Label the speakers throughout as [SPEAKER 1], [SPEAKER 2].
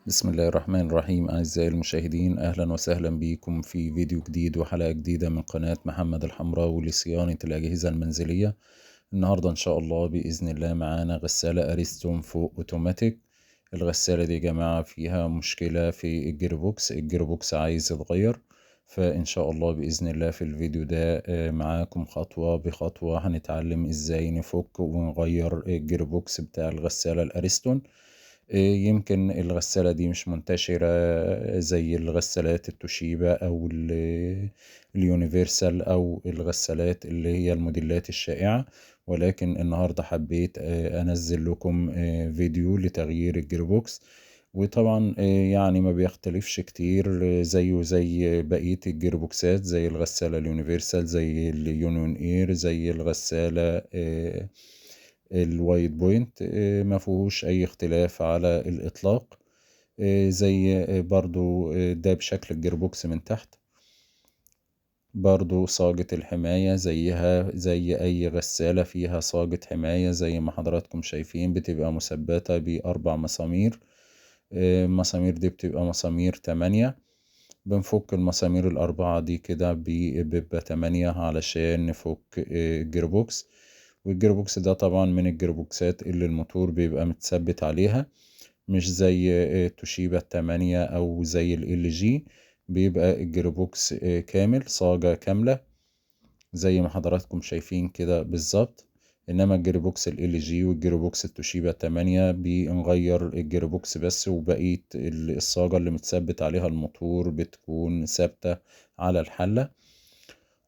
[SPEAKER 1] بسم الله الرحمن الرحيم. أعزائي المشاهدين، أهلا وسهلا بكم في فيديو جديد وحلقة جديدة من قناة محمد الحمراوي لصيانة الأجهزة المنزلية. النهاردة إن شاء الله بإذن الله معانا غسالة أريستون فوق أوتوماتيك. الغسالة دي يا جماعة فيها مشكلة في الجيربوكس عايز يتغير. فإن شاء الله بإذن الله في الفيديو ده معاكم خطوة بخطوة هنتعلم إزاي نفك ونغير الجيربوكس بتاع الغسالة الأريستون. يمكن الغسالة دي مش منتشرة زي الغسالات التوشيبا أو اليونيفرسال أو الغسالات اللي هي الموديلات الشائعة، ولكن النهاردة حبيت أنزل لكم فيديو لتغيير الجيربوكس. وطبعا يعني ما بيختلفش كتير، زيه زي بقية الجيربوكسات، زي الغسالة اليونيفرسال، زي اليونيون اير، زي الغسالة الوايت بوينت. ما فيهوش اي اختلاف على الاطلاق. زي برضو ده بشكل الجيربوكس من تحت. برضو صاجة الحماية زيها زي اي غسالة فيها صاجة حماية، زي ما حضراتكم شايفين بتبقى مثبتة باربع مسامير. المسامير دي بتبقى مسامير 8. بنفك المسامير الأربعة دي كده بيبقى 8 علشان نفك الجيربوكس. والجيربوكس ده طبعا من الجيربوكسات اللي الموتور بيبقى متثبت عليها، مش زي توشيبا 8 أو زي ال جي. بيبقى الجيربوكس كامل، صاجة كاملة زي ما حضراتكم شايفين كده بالظبط. انما الجيربوكس ال جي والجيربوكس التوشيبا 8 بنغير الجيربوكس بس، وبقية الصاجة اللي متثبت عليها الموتور بتكون ثابتة على الحلة.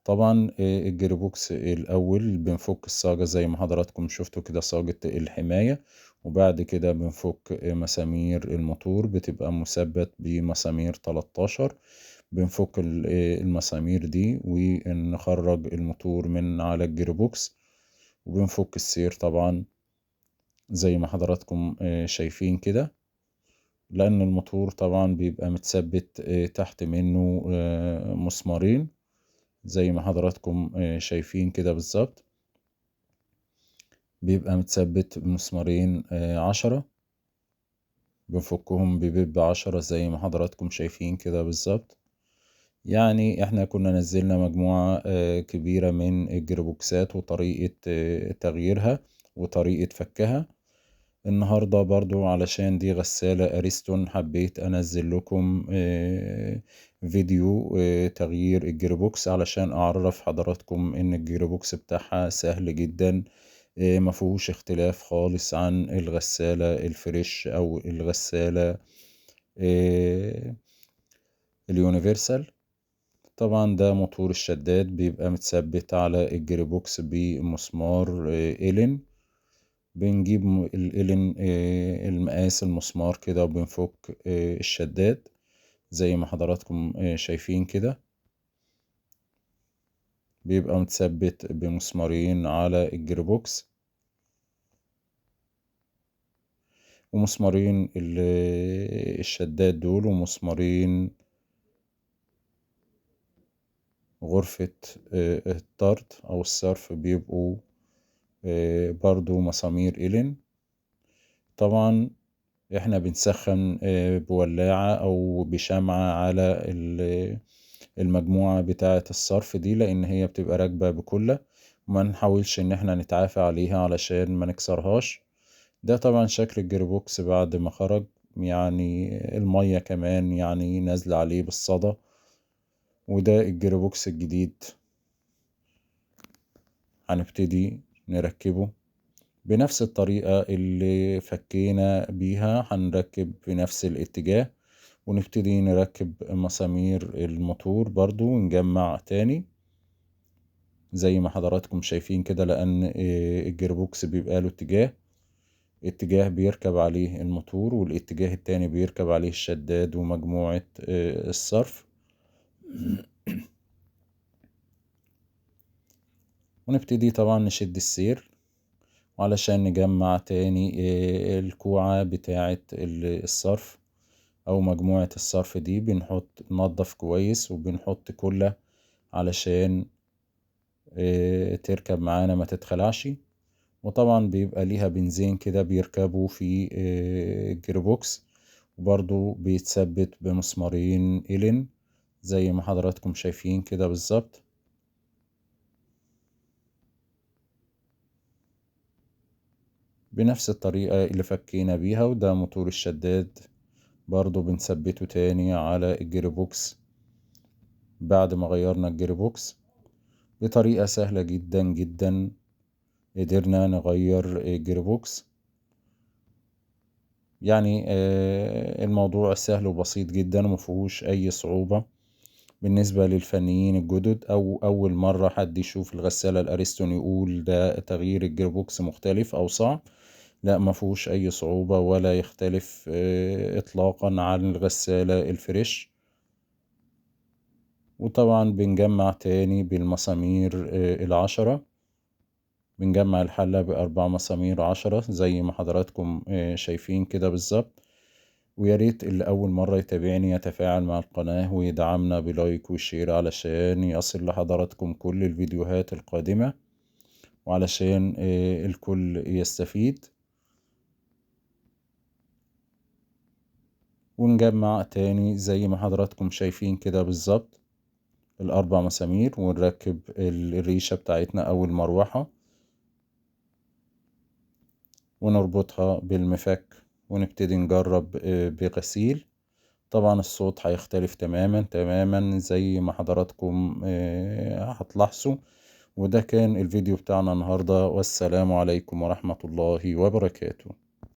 [SPEAKER 1] طبعا الجيربوكس الاول بنفك الصاجة زي ما حضراتكم شفتوا كده، صاجة الحماية، وبعد كده بنفك مسامير الموتور، بتبقى مثبت بمسامير 13. بنفك المسامير دي ونخرج الموتور من على الجيربوكس، وبنفك السير طبعا زي ما حضراتكم شايفين كده، لأن الموتور طبعا بيبقى متثبت تحت منه مسمارين زي ما حضراتكم شايفين كده بالظبط. بيبقى متثبت بمسمارين 10، بنفكهم ببيب 10 زي ما حضراتكم شايفين كده بالظبط. يعني احنا كنا نزلنا مجموعة كبيرة من الجيربوكسات وطريقة تغييرها وطريقة فكها. النهاردة برضو علشان دي غسالة أريستون حبيت أنزل لكم فيديو تغيير الجيربوكس، علشان أعرف حضراتكم إن الجيربوكس بتاعها سهل جدا. مفهوش اختلاف خالص عن الغسالة الفريش أو الغسالة آه، اليونيفرسال. طبعا ده موتور الشداد بيبقى متثبت على الجيربوكس بمسمار إلين. بنجيب الإلين المقاس المسمار كده، وبنفك الشداد زي ما حضراتكم شايفين كده. بيبقى متثبت بمسمارين على الجيربوكس، ومسمارين الشداد دول، ومسمارين غرفة الطرد أو الصرف بيبقوا برضو مسامير إلين. طبعا احنا بنسخن بولاعة أو بشمعة على المجموعة بتاعة الصرف دي، لأن هي بتبقى راكبة بكلة، وما نحاولش إن احنا نتعافى عليها علشان ما نكسرهاش. ده طبعا شكل الجيربوكس بعد ما خرج، يعني المية كمان يعني نازلة عليه بالصدى. وده الجيربوكس الجديد هنبتدي نركبه بنفس الطريقة اللي فكينا بيها، هنركب في نفس الاتجاه، ونبتدي نركب مسامير الموتور برضو ونجمع تاني زي ما حضراتكم شايفين كده. لأن الجيربوكس بيبقى له اتجاه بيركب عليه الموتور، والاتجاه التاني بيركب عليه الشداد ومجموعة الصرف. ونبتدي طبعا نشد السير علشان نجمع تاني الكوعة بتاعة الصرف أو مجموعة الصرف دي. ننضف كويس وبنحط كلة علشان تركب معانا ما تتخلعش. وطبعا بيبقى ليها بنزين كده بيركبوا في الجيربوكس، وبرضو بيتثبت بمسمارين إلين زي ما حضراتكم شايفين كده بالظبط. بنفس الطريقة اللي فكينا بيها. وده موتور الشداد برضو بنثبته تاني على الجير بوكس بعد ما غيرنا الجير بوكس. بطريقة سهلة جدا جدا قدرنا نغير الجير بوكس. يعني الموضوع سهل وبسيط جدا ومفيهوش أي صعوبة بالنسبة للفنيين الجدد، أو أول مرة حد يشوف الغسالة الأريستون يقول ده تغيير الجير بوكس مختلف أو صعب. لا، مفيهوش أي صعوبة ولا يختلف إطلاقا عن الغسالة الفريش. وطبعا بنجمع تاني بالمسامير 10. بنجمع الحلة ب4 مسامير 10 زي ما حضراتكم شايفين كده بالظبط. وياريت اللي أول مرة يتابعني يتفاعل مع القناة ويدعمنا بلايك وشير علشان يصل لحضراتكم كل الفيديوهات القادمة وعلشان الكل يستفيد. ونجمع تاني زي ما حضراتكم شايفين كده بالظبط ال4 مسامير ونركب الريشة بتاعتنا أو المروحة ونربطها بالمفك ونبتدي نجرب بغسيل. طبعا الصوت هيختلف تماما تماما زي ما حضراتكم هتلاحظوا. وده كان الفيديو بتاعنا النهاردة، والسلام عليكم ورحمة الله وبركاته.